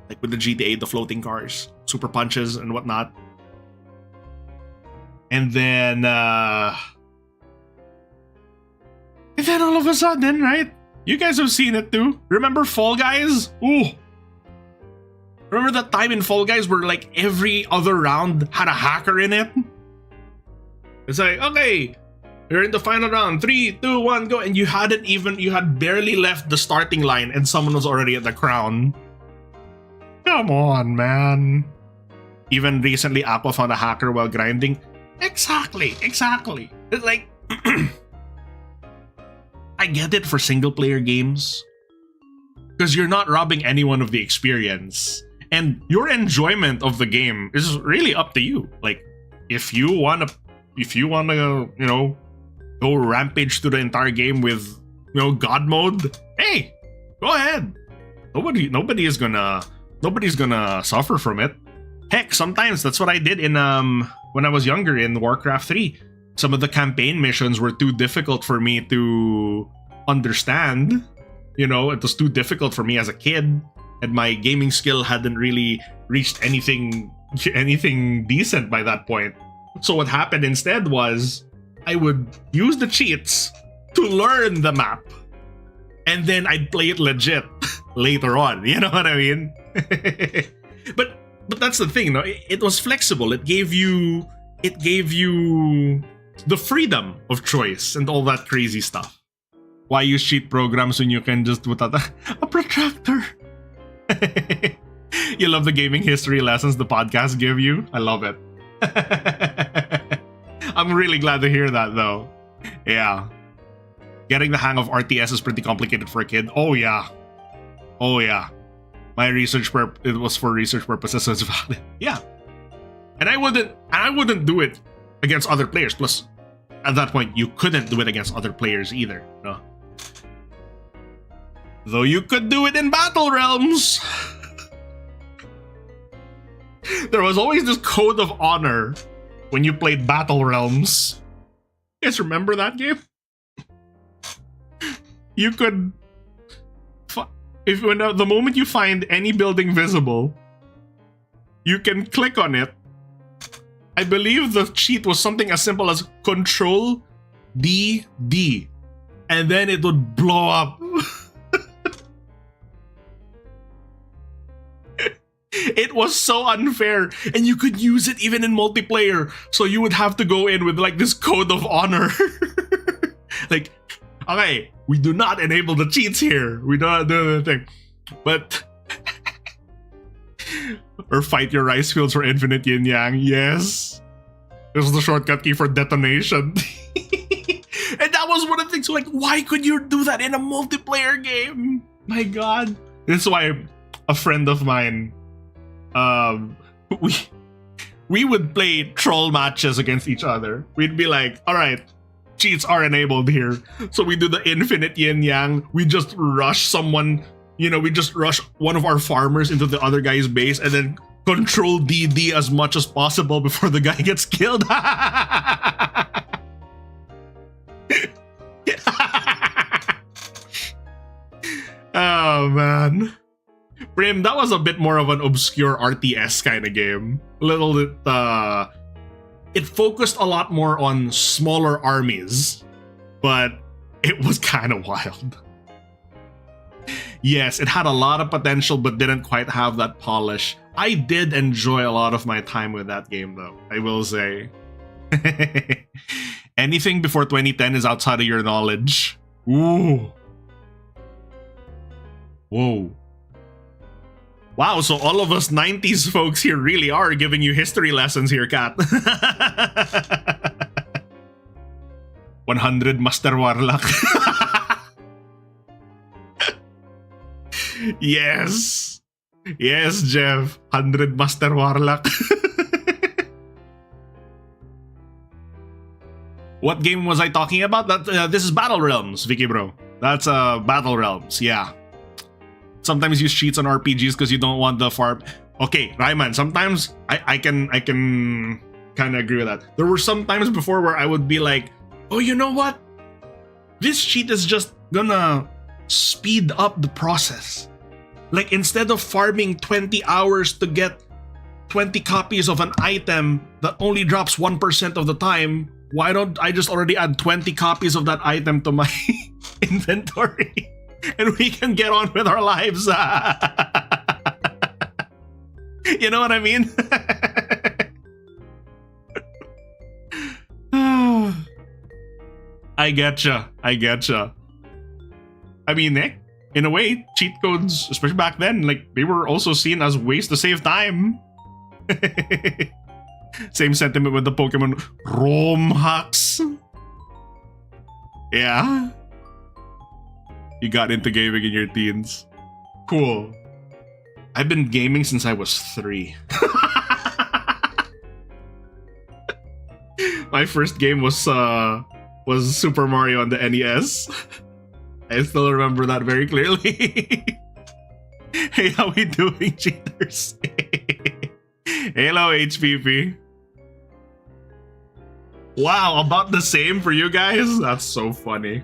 Speaker 1: Like with the GTA, the floating cars, super punches and whatnot. And then all of a sudden, right? You guys have seen it too. Remember Fall Guys? Ooh. Remember that time in Fall Guys where like every other round had a hacker in it? It's like, okay, you're in the final round. 3, 2, 1, go. And you had barely left the starting line and someone was already at the crown. Come on, man. Even recently, Aqua found a hacker while grinding. Exactly. It's like, I get it for single player games. Because you're not robbing anyone of the experience. And your enjoyment of the game is really up to you. Like, if you wanna, go rampage through the entire game with, God mode, hey, go ahead. Nobody's gonna suffer from it. Heck, sometimes that's what I did in when I was younger in Warcraft 3. Some of the campaign missions were too difficult for me to understand. It was too difficult for me as a kid, and my gaming skill hadn't really reached anything decent by that point. So what happened instead was I would use the cheats to learn the map, and then I'd play it legit later on. You know what I mean? But that's the thing, no? It was flexible. It gave you the freedom of choice and all that crazy stuff. Why use cheat programs when you can just put out a protractor? You love the gaming history lessons the podcast give you? I love it. I'm really glad to hear that, though. Yeah. Getting the hang of RTS is pretty complicated for a kid. Oh, yeah. My it was for research purposes, so it's valid. Yeah. And I wouldn't do it against other players. Plus, at that point, you couldn't do it against other players either. No. Though you could do it in Battle Realms. There was always this code of honor when you played Battle Realms. You guys remember that game? You could... the moment you find any building visible, you can click on it. I believe the cheat was something as simple as Control D, and then it would blow up. It was so unfair, and you could use it even in multiplayer. So you would have to go in with like this code of honor. Like, okay, we do not enable the cheats here. We do not do anything. But or fight your rice fields for infinite yin yang. Yes. This was the shortcut key for detonation. And that was one of the things, like, why could you do that in a multiplayer game? My God. This is why a friend of mine, we would play troll matches against each other. We'd be like, all right, cheats are enabled here. So we do the infinite yin yang. We just rush someone, we just rush one of our farmers into the other guy's base and then Control DD as much as possible before the guy gets killed. Oh, man. Prim, that was a bit more of an obscure RTS kind of game. A little bit, it focused a lot more on smaller armies, but it was kind of wild. Yes, it had a lot of potential, but didn't quite have that polish. I did enjoy a lot of my time with that game, though, I will say. Anything before 2010 is outside of your knowledge. Ooh. Whoa. Wow, so all of us 90s folks here really are giving you history lessons here, Kat. 100 Master Warlock. Yes. Yes, Jeff. 100 Master Warlock. What game was I talking about? This is Battle Realms, Vicky bro. That's Battle Realms, yeah. Sometimes use cheats on RPGs because you don't want the farm. Okay, Ryman, sometimes I can kind of agree with that. There were some times before where I would be like, oh, you know what? This cheat is just gonna speed up the process. Like, instead of farming 20 hours to get 20 copies of an item that only drops 1% of the time, why don't I just already add 20 copies of that item to my inventory and we can get on with our lives? You know what I mean? I getcha. I mean, in a way, cheat codes, especially back then, like, they were also seen as ways to save time. Same sentiment with the Pokemon ROM hacks. Yeah. You got into gaming in your teens. Cool. I've been gaming since I was 3. My first game was Super Mario on the NES. I still remember that very clearly. Hey, how we doing, cheaters? Hello, HPP. Wow, about the same for you guys? That's so funny.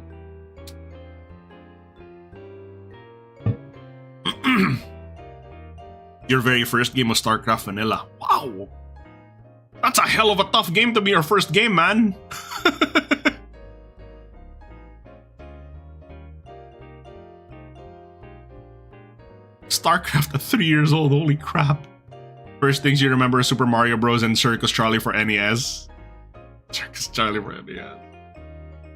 Speaker 1: Your very first game was StarCraft Vanilla. Wow. That's a hell of a tough game to be your first game, man. StarCraft at 3 years old, holy crap. First things you remember are Super Mario Bros. And Circus Charlie for NES. Circus Charlie for NES.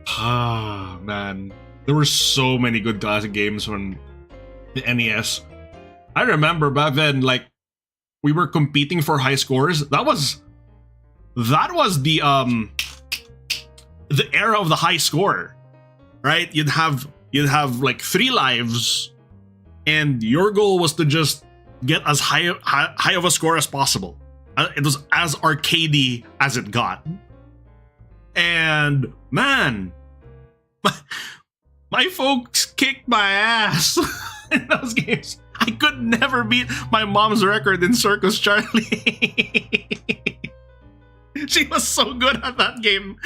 Speaker 1: Ah, man. There were so many good classic games from the NES. I remember back then, like, we were competing for high scores. That was the era of the high score, right? You'd have like 3 lives, and your goal was to just get as high of a score as possible. It was as arcadey as it got. And man, my folks kicked my ass in those games. I could never beat my mom's record in Circus Charlie. She was so good at that game.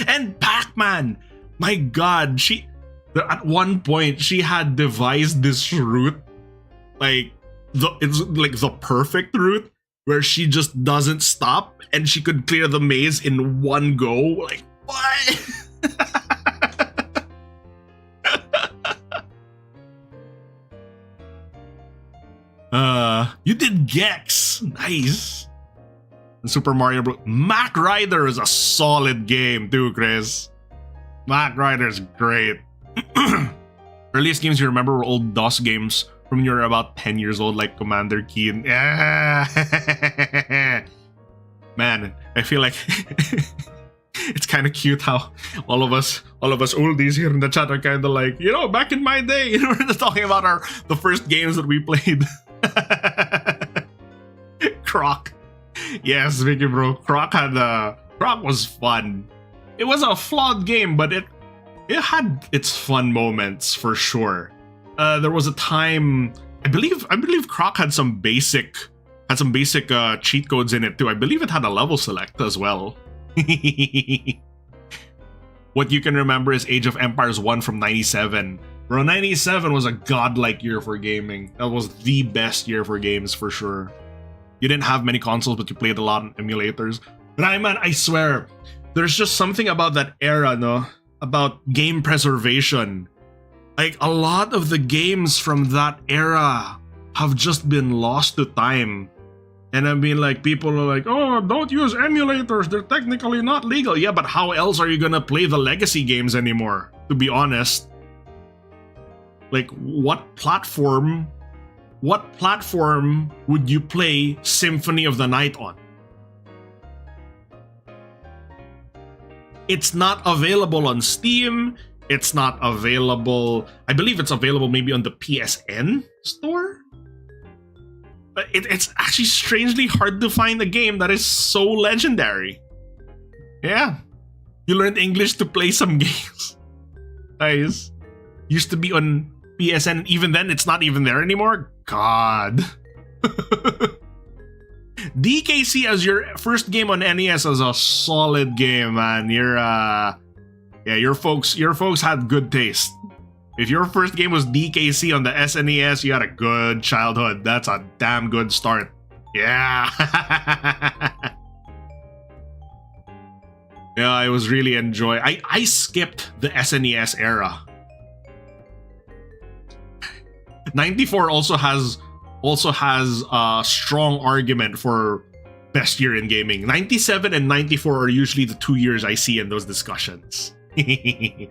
Speaker 1: And Pac-Man, my god, at one point she had devised this route, like it's like the perfect route where she just doesn't stop and she could clear the maze in one go. Like, what? You did Gex. Nice. And Super Mario Bros. Mac Rider is a solid game too, Chris. Mac Rider is great. Earliest games you remember were old DOS games from when you were about 10 years old, like Commander Keen. Man, I feel like it's kind of cute how all of us oldies here in the chat are kind of like, you know, back in my day, you know, we're just talking about the first games that we played. Croc. Yes, Vicky bro. Croc was fun. It was a flawed game, but it had its fun moments for sure. There was a time, I believe Croc had some basic cheat codes in it too. I believe it had a level select as well. What you can remember is Age of Empires 1 from 97. Bro, 97 was a godlike year for gaming. That was the best year for games for sure. You didn't have many consoles, but you played a lot on emulators. But I swear, there's just something about that era, no? About game preservation. Like, a lot of the games from that era have just been lost to time. And I mean, like, people are like, oh, don't use emulators, they're technically not legal. Yeah, but how else are you gonna play the legacy games anymore, to be honest? Like, what platform would you play Symphony of the Night on? It's not available on Steam. It's not available. I believe it's available maybe on the PSN store. But it's actually strangely hard to find a game that is so legendary. Yeah. You learned English to play some games. Nice. Used to be on PSN. Even then, it's not even there anymore. God. DKC as your first game on NES is a solid game, man. Your folks had good taste. If your first game was DKC on the SNES, you had a good childhood. That's a damn good start. Yeah. Yeah, I was really enjoying. I skipped the SNES era. 94 also has a strong argument for best year in gaming. 97 and 94 are usually the 2 years I see in those discussions. You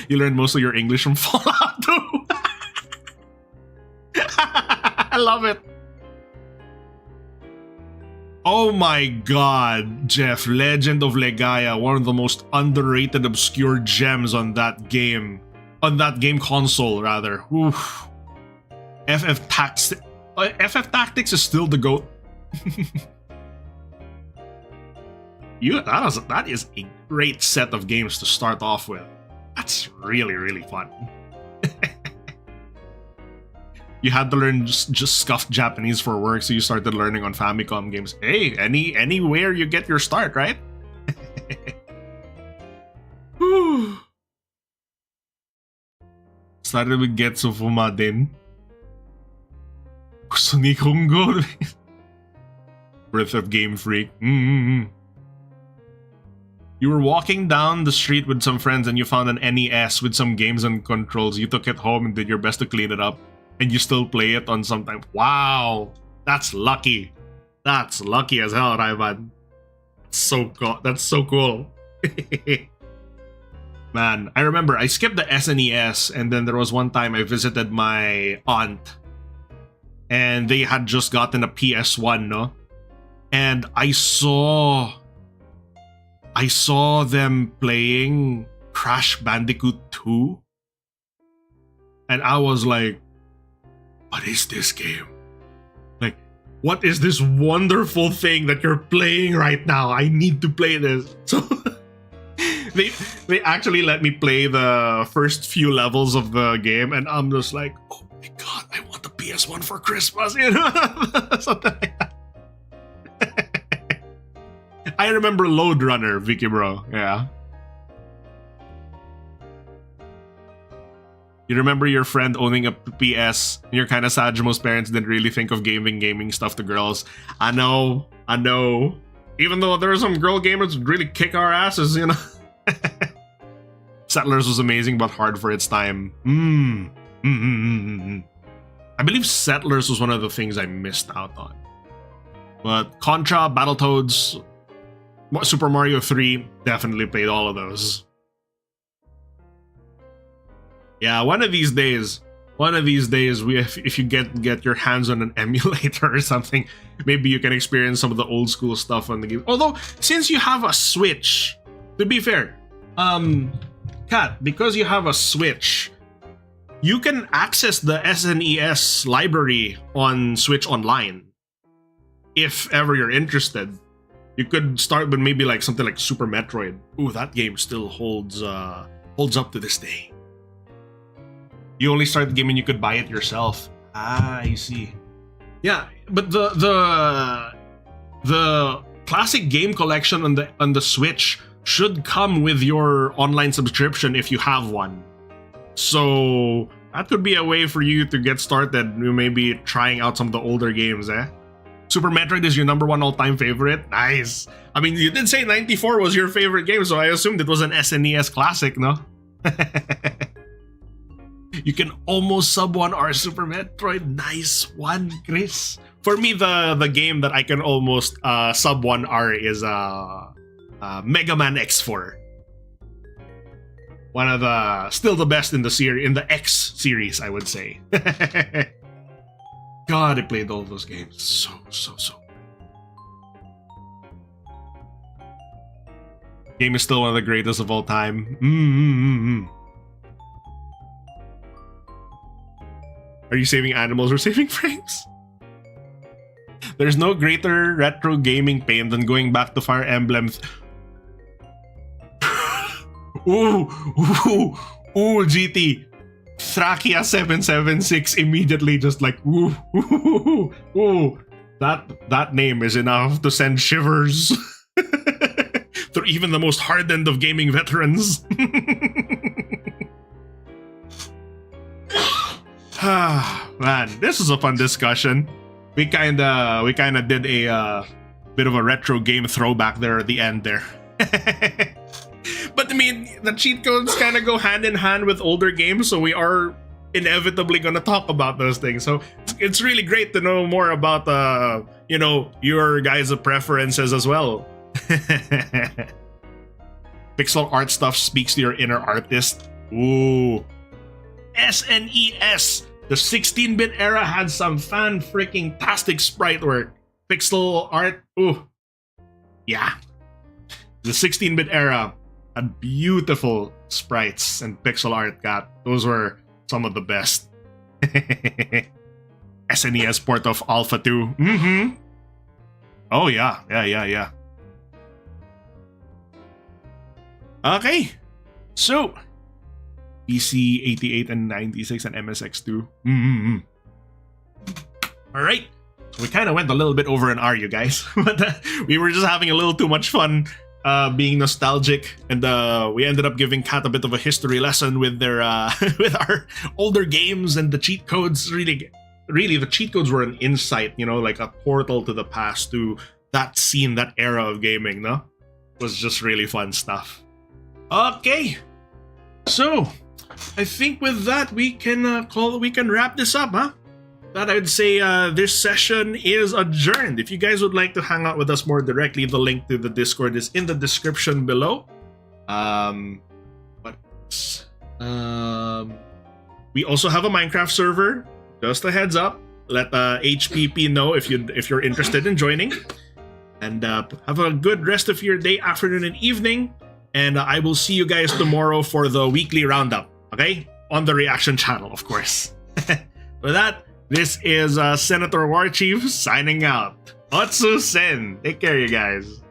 Speaker 1: learned most of your English from Fallout 2. I love it. Oh my god, Jeff, Legend of Legaia, one of the most underrated obscure gems on that game console rather. Oof. FF Tactics is still the GOAT. That is a great set of games to start off with. That's really, really fun. You had to learn just scuffed Japanese for work, so you started learning on Famicom games. Hey, anywhere you get your start, right? Started with Getsu Fumadin. Gusto ni Kongo. Breath of Game Freak. You were walking down the street with some friends and you found an NES with some games and controls. You took it home and did your best to clean it up. And you still play it on sometime. Wow! That's lucky. That's lucky as hell, Raivan. That's so cool. Man, I remember I skipped the SNES and then there was one time I visited my aunt. And they had just gotten a PS1, no? And I saw them playing Crash Bandicoot 2. And I was like, what is this game? Like, what is this wonderful thing that you're playing right now? I need to play this. So they actually let me play the first few levels of the game, and I'm just like, oh my god, I want the PS1 for Christmas, you know? Something like that. I remember Load Runner, Vicky bro. Yeah. You remember your friend owning a PS, and you're kind of sad most parents didn't really think of gaming stuff to girls. I know. Even though there are some girl gamers who really kick our asses, you know? Settlers was amazing but hard for its time. I believe Settlers was one of the things I missed out on. But Contra, Battletoads, Super Mario 3, definitely played all of those. Yeah, one of these days, if you get your hands on an emulator or something, maybe you can experience some of the old school stuff on the game. Although, since you have a Switch, to be fair, Kat, because you have a Switch, you can access the SNES library on Switch Online. If ever you're interested, you could start with maybe like something like Super Metroid. Ooh, that game still holds up to this day. You only start the game and you could buy it yourself. Ah, I see. Yeah, but the classic game collection on the Switch should come with your online subscription if you have one. So that could be a way for you to get started. Maybe trying out some of the older games, eh? Super Metroid is your #1 all-time favorite? Nice. I mean, you did say 94 was your favorite game, so I assumed it was an SNES classic, no? You can almost sub 1R Super Metroid. Nice one, Chris. For me, the game that I can almost sub 1R is Mega Man X4. One of still the best in the series, in the X series, I would say. God, I played all those games. So. Game is still one of the greatest of all time. Are you saving animals or saving frames? There's no greater retro gaming pain than going back to Fire Emblem. Ooh, GT. Thrakia 776 immediately just like, ooh. That name is enough to send shivers through even the most hardened of gaming veterans. Man, this is a fun discussion. We kinda did a bit of a retro game throwback there at the end there. But I mean, the cheat codes kind of go hand in hand with older games, so we are inevitably gonna talk about those things. So it's really great to know more about your guys' preferences as well. Pixel art stuff speaks to your inner artist. Ooh. SNES. The 16-bit era had some fan-freaking-tastic sprite work. Pixel art, ooh. Yeah. The 16-bit era had beautiful sprites and pixel art got. Those were some of the best. SNES port of Alpha 2. Mm-hmm. Oh, yeah. Yeah. Okay. So, PC 88 and 96 and MSX2. Mm-hmm. Alright. So we kind of went a little bit over an hour, you guys. But we were just having a little too much fun being nostalgic. And we ended up giving Kat a bit of a history lesson with their with our older games and the cheat codes. Really, the cheat codes were an insight, like a portal to the past, to that scene, that era of gaming, no? It was just really fun stuff. Okay. So, I think with that we can wrap this up, huh? That I'd say this session is adjourned. If you guys would like to hang out with us more directly, the link to the Discord is in the description below. We also have a Minecraft server. Just a heads up. Let HPP know if you're interested in joining. And have a good rest of your day, afternoon, and evening. And I will see you guys tomorrow for the weekly roundup. Okay? On the reaction channel, of course. With that, this is Senator Warchief signing out. Otsu Sen. Take care, you guys.